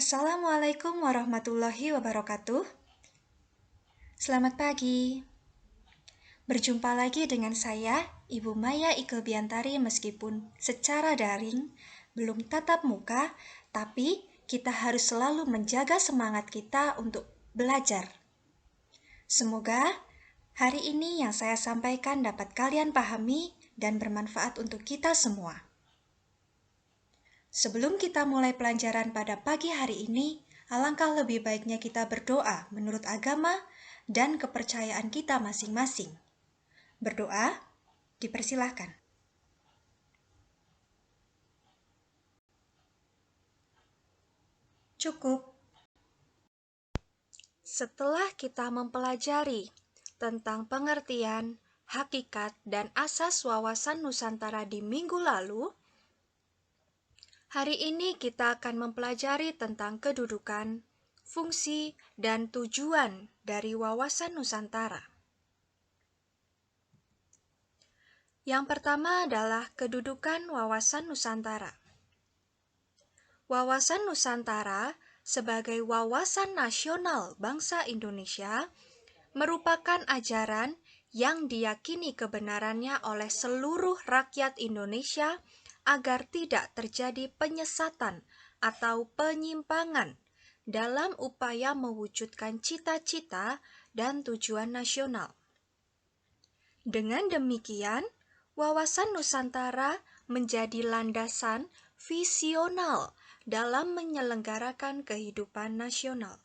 Assalamualaikum warahmatullahi wabarakatuh. Selamat pagi. Berjumpa lagi dengan saya, Ibu Maya Iqelbiantari, meskipun secara daring, belum tatap muka, tapi kita harus selalu menjaga semangat kita untuk belajar. Semoga hari ini yang saya sampaikan dapat kalian pahami dan bermanfaat untuk kita semua. Sebelum kita mulai pelajaran pada pagi hari ini, alangkah lebih baiknya kita berdoa menurut agama dan kepercayaan kita masing-masing. Berdoa, dipersilahkan. Cukup. Setelah kita mempelajari tentang pengertian, hakikat, dan asas wawasan Nusantara di minggu lalu, hari ini kita akan mempelajari tentang kedudukan, fungsi, dan tujuan dari wawasan Nusantara. Yang pertama adalah kedudukan wawasan Nusantara. Wawasan Nusantara sebagai wawasan nasional bangsa Indonesia merupakan ajaran yang diyakini kebenarannya oleh seluruh rakyat Indonesia agar tidak terjadi penyesatan atau penyimpangan dalam upaya mewujudkan cita-cita dan tujuan nasional. Dengan demikian, wawasan Nusantara menjadi landasan visional dalam menyelenggarakan kehidupan nasional.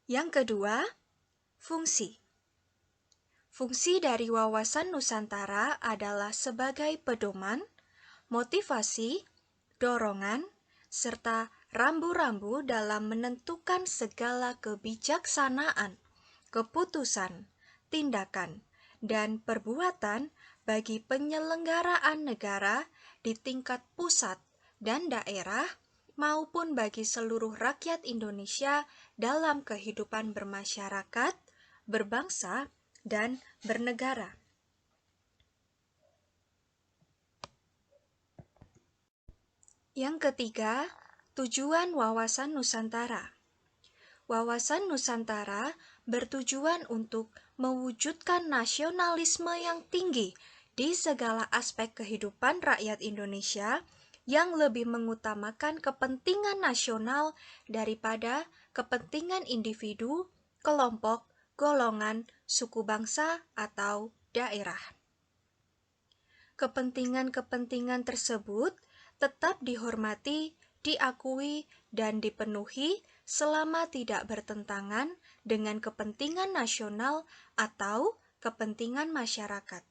Yang kedua, fungsi. Fungsi dari wawasan Nusantara adalah sebagai pedoman, motivasi, dorongan, serta rambu-rambu dalam menentukan segala kebijaksanaan, keputusan, tindakan, dan perbuatan bagi penyelenggaraan negara di tingkat pusat dan daerah maupun bagi seluruh rakyat Indonesia dalam kehidupan bermasyarakat, berbangsa, dan bernegara. Yang ketiga, tujuan wawasan Nusantara. Wawasan Nusantara bertujuan untuk mewujudkan nasionalisme yang tinggi di segala aspek kehidupan rakyat Indonesia yang lebih mengutamakan kepentingan nasional daripada kepentingan individu, kelompok, golongan, suku bangsa, atau daerah. Kepentingan-kepentingan tersebut tetap dihormati, diakui, dan dipenuhi selama tidak bertentangan dengan kepentingan nasional atau kepentingan masyarakat.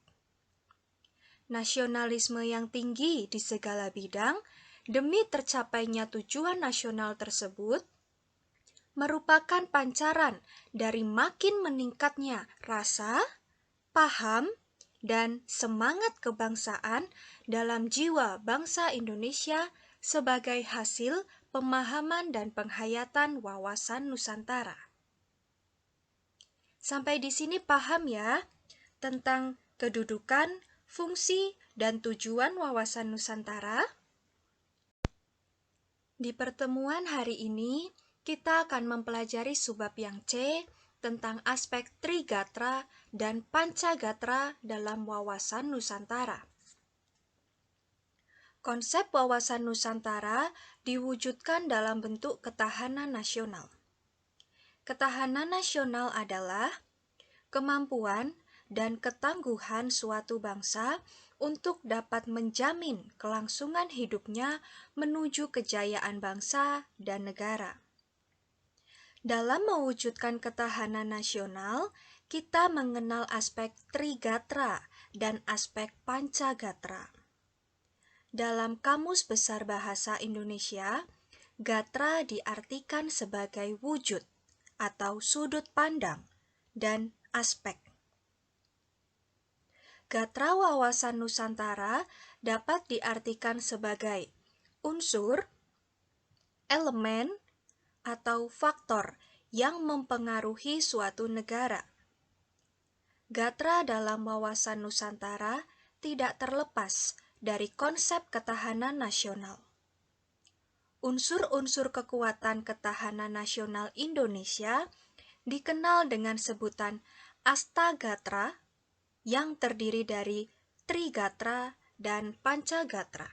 Nasionalisme yang tinggi di segala bidang demi tercapainya tujuan nasional tersebut merupakan pancaran dari makin meningkatnya rasa, paham, dan semangat kebangsaan dalam jiwa bangsa Indonesia sebagai hasil pemahaman dan penghayatan wawasan Nusantara. Sampai di sini paham ya tentang kedudukan, fungsi, dan tujuan wawasan Nusantara? Di pertemuan hari ini, kita akan mempelajari subbab yang C tentang aspek Trigatra dan Pancagatra dalam wawasan Nusantara. Konsep wawasan Nusantara diwujudkan dalam bentuk ketahanan nasional. Ketahanan nasional adalah kemampuan dan ketangguhan suatu bangsa untuk dapat menjamin kelangsungan hidupnya menuju kejayaan bangsa dan negara. Dalam mewujudkan ketahanan nasional, kita mengenal aspek Trigatra dan aspek Pancagatra. Dalam Kamus Besar Bahasa Indonesia, gatra diartikan sebagai wujud atau sudut pandang dan aspek. Gatra wawasan Nusantara dapat diartikan sebagai unsur, elemen, atau faktor yang mempengaruhi suatu negara. Gatra dalam wawasan Nusantara tidak terlepas dari konsep ketahanan nasional. Unsur-unsur kekuatan ketahanan nasional Indonesia dikenal dengan sebutan Astagatra yang terdiri dari Trigatra dan Pancagatra.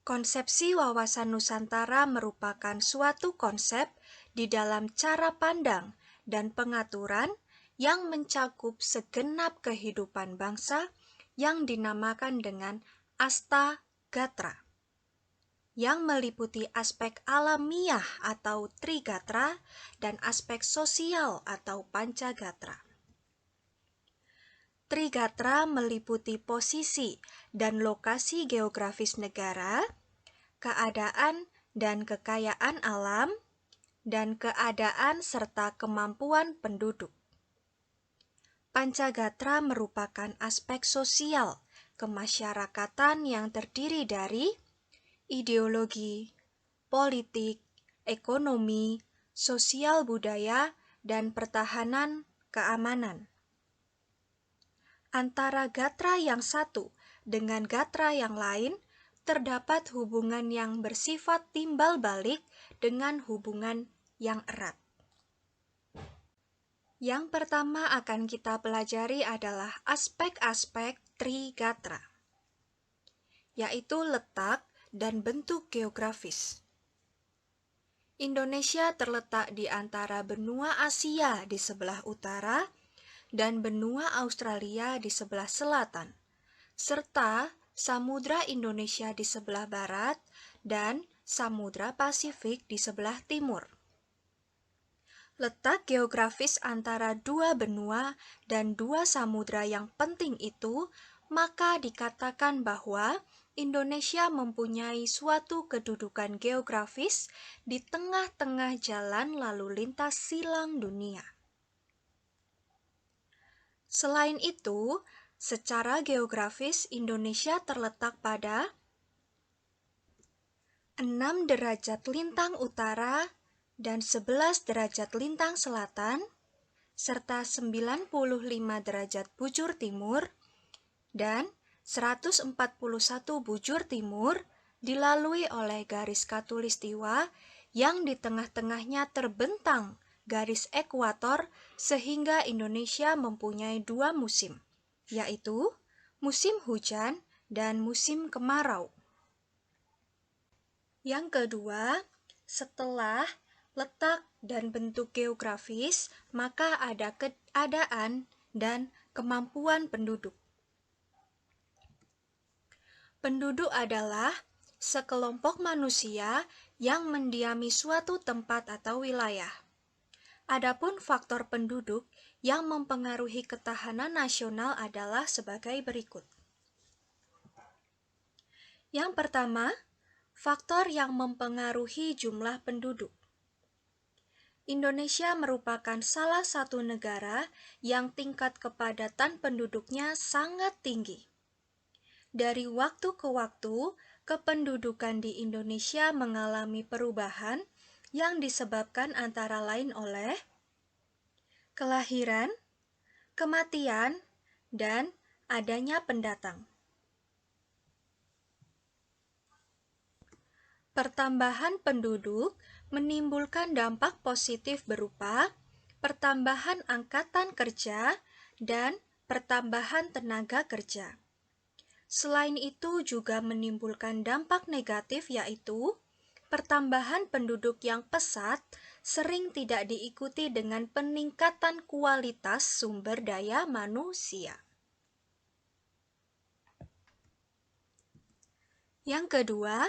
Konsepsi wawasan Nusantara merupakan suatu konsep di dalam cara pandang dan pengaturan yang mencakup segenap kehidupan bangsa yang dinamakan dengan Astagatra, yang meliputi aspek alamiah atau Trigatra dan aspek sosial atau Pancagatra. Trigatra meliputi posisi dan lokasi geografis negara, keadaan dan kekayaan alam, dan keadaan serta kemampuan penduduk. Pancagatra merupakan aspek sosial kemasyarakatan yang terdiri dari ideologi, politik, ekonomi, sosial budaya, dan pertahanan keamanan. Antara gatra yang satu dengan gatra yang lain terdapat hubungan yang bersifat timbal balik dengan hubungan yang erat. Yang pertama akan kita pelajari adalah aspek-aspek Trigatra, yaitu letak dan bentuk geografis. Indonesia terletak di antara benua Asia di sebelah utara dan benua Australia di sebelah selatan, serta Samudra Indonesia di sebelah barat dan Samudra Pasifik di sebelah timur. Letak geografis antara dua benua dan dua samudra yang penting itu, maka dikatakan bahwa Indonesia mempunyai suatu kedudukan geografis di tengah-tengah jalan lalu lintas silang dunia. Selain itu, secara geografis Indonesia terletak pada 6 derajat lintang utara dan 11 derajat lintang selatan, serta 95 derajat bujur timur, dan 141 bujur timur dilalui oleh garis khatulistiwa yang di tengah-tengahnya terbentang garis ekuator sehingga Indonesia mempunyai 2 musim, yaitu musim hujan dan musim kemarau. Yang kedua, setelah letak dan bentuk geografis, maka ada keadaan dan kemampuan penduduk. Penduduk adalah sekelompok manusia yang mendiami suatu tempat atau wilayah. Adapun faktor penduduk yang mempengaruhi ketahanan nasional adalah sebagai berikut. Yang pertama, faktor yang mempengaruhi jumlah penduduk. Indonesia merupakan salah satu negara yang tingkat kepadatan penduduknya sangat tinggi. Dari waktu ke waktu, kependudukan di Indonesia mengalami perubahan yang disebabkan antara lain oleh kelahiran, kematian, dan adanya pendatang. Pertambahan penduduk menimbulkan dampak positif berupa pertambahan angkatan kerja dan pertambahan tenaga kerja. Selain itu juga menimbulkan dampak negatif, yaitu pertambahan penduduk yang pesat sering tidak diikuti dengan peningkatan kualitas sumber daya manusia. Yang kedua,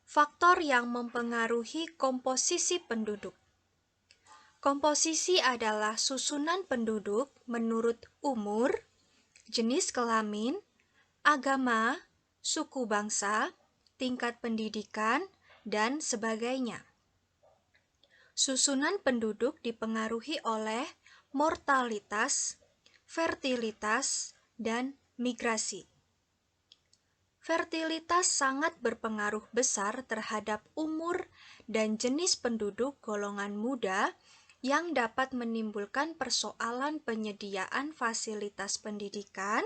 faktor yang mempengaruhi komposisi penduduk. Komposisi adalah susunan penduduk menurut umur, jenis kelamin, agama, suku bangsa, tingkat pendidikan, dan sebagainya. Susunan penduduk dipengaruhi oleh mortalitas, fertilitas, dan migrasi. Fertilitas sangat berpengaruh besar terhadap umur dan jenis penduduk golongan muda yang dapat menimbulkan persoalan penyediaan fasilitas pendidikan,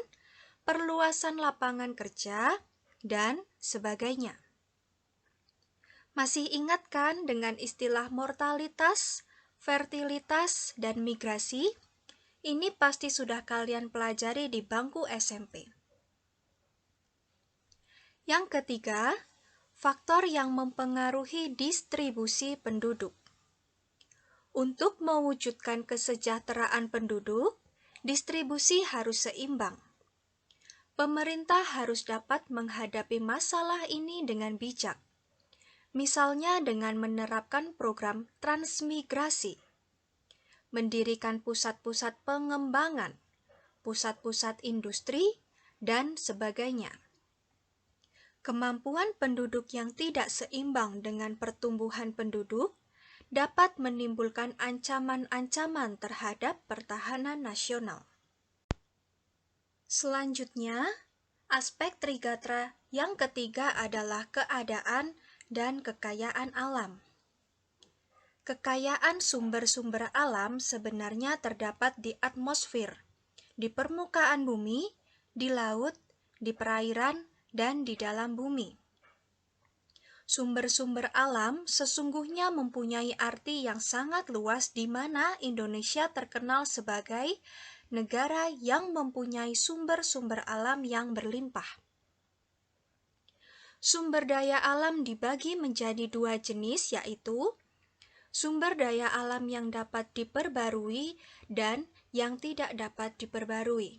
perluasan lapangan kerja, dan sebagainya. Masih ingat kan dengan istilah mortalitas, fertilitas, dan migrasi? Ini pasti sudah kalian pelajari di bangku SMP. Yang ketiga, faktor yang mempengaruhi distribusi penduduk. Untuk mewujudkan kesejahteraan penduduk, distribusi harus seimbang. Pemerintah harus dapat menghadapi masalah ini dengan bijak. Misalnya dengan menerapkan program transmigrasi, mendirikan pusat-pusat pengembangan, pusat-pusat industri, dan sebagainya. Kemampuan penduduk yang tidak seimbang dengan pertumbuhan penduduk dapat menimbulkan ancaman-ancaman terhadap pertahanan nasional. Selanjutnya, aspek Trigatra yang ketiga adalah keadaan dan kekayaan alam. Kekayaan sumber-sumber alam sebenarnya terdapat di atmosfer, di permukaan bumi, di laut, di perairan, dan di dalam bumi. Sumber-sumber alam sesungguhnya mempunyai arti yang sangat luas di mana Indonesia terkenal sebagai negara yang mempunyai sumber-sumber alam yang berlimpah. Sumber daya alam dibagi menjadi dua jenis, yaitu sumber daya alam yang dapat diperbarui dan yang tidak dapat diperbarui.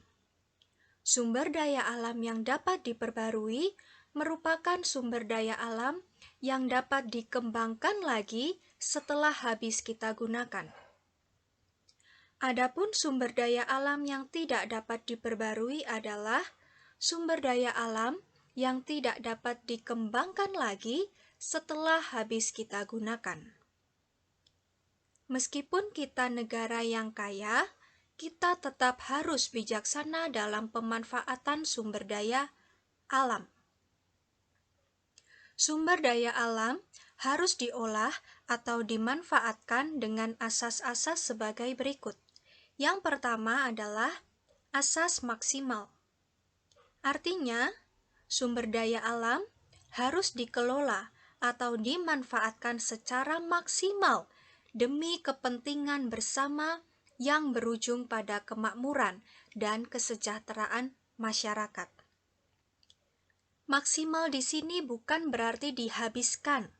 Sumber daya alam yang dapat diperbarui merupakan sumber daya alam yang dapat dikembangkan lagi setelah habis kita gunakan. Adapun sumber daya alam yang tidak dapat diperbarui adalah sumber daya alam yang tidak dapat dikembangkan lagi setelah habis kita gunakan. Meskipun kita negara yang kaya, kita tetap harus bijaksana dalam pemanfaatan sumber daya alam. Sumber daya alam harus diolah atau dimanfaatkan dengan asas-asas sebagai berikut. Yang pertama adalah asas maksimal. Artinya, sumber daya alam harus dikelola atau dimanfaatkan secara maksimal demi kepentingan bersama yang berujung pada kemakmuran dan kesejahteraan masyarakat. Maksimal di sini bukan berarti dihabiskan,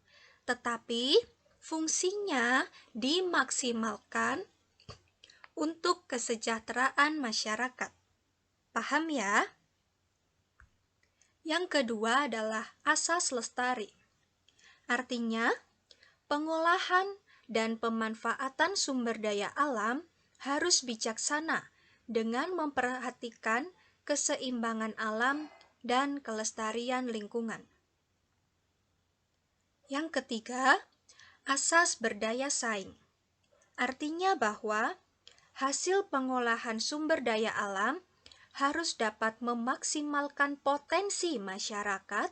tetapi fungsinya dimaksimalkan untuk kesejahteraan masyarakat. Paham ya? Yang kedua adalah asas lestari. Artinya, pengolahan dan pemanfaatan sumber daya alam harus bijaksana dengan memperhatikan keseimbangan alam dan kelestarian lingkungan. Yang ketiga, asas berdaya saing. Artinya bahwa hasil pengolahan sumber daya alam harus dapat memaksimalkan potensi masyarakat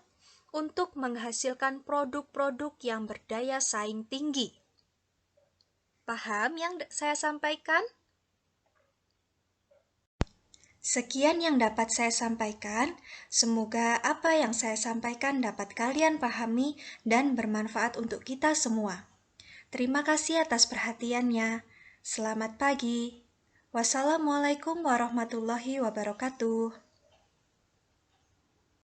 untuk menghasilkan produk-produk yang berdaya saing tinggi. Paham yang saya sampaikan? Sekian yang dapat saya sampaikan. Semoga apa yang saya sampaikan dapat kalian pahami dan bermanfaat untuk kita semua. Terima kasih atas perhatiannya. Selamat pagi. Wassalamualaikum warahmatullahi wabarakatuh.